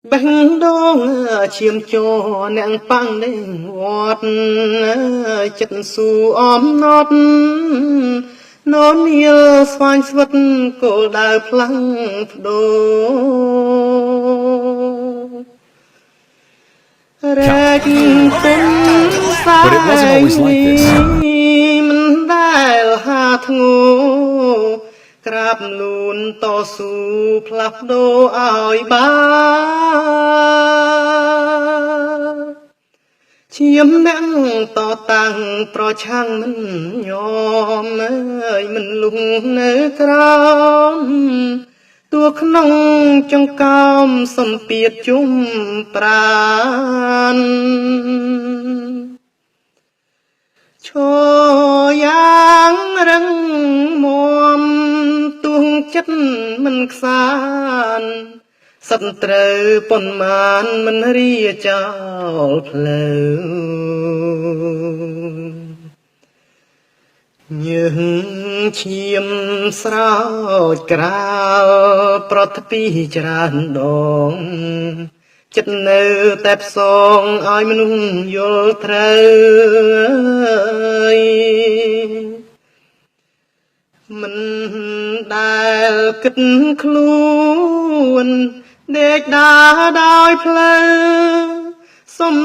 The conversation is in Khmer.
បេះដូងឈាមជោអ្នកប៉ាំងដេងវត្តចិត្តស៊ូអំណត់ននៀលស្វាញស្វិតគោលដៅផ្លាំងបដូររែកពុនសាយមិនដែលហាធ្ងោក្រាបលូនតស៊ូផ្លាស់ប្ដូរឲ្យបានឈាមអ្នកតតាំងប្រឆាំងមិនយอมមិនលុះនៅក្រោមតួក្នុងចង្កោមសំពៀតជុំប្រានឈរយ៉ាងរឹងមាំទួងចិត្តមិនខ្សានសត្វត្រូវប៉ុន្មានមិនរាចោលផ្លូវញើសឈាមស្រោចក្រាលប្រត់ពីច្រើនដងចិត្តនៅតែផ្សងឲ្យមនុស្សយល់ត្រូវមិនដែលគិតខ្លួនដេកដើរដោយផ្លូវសុំ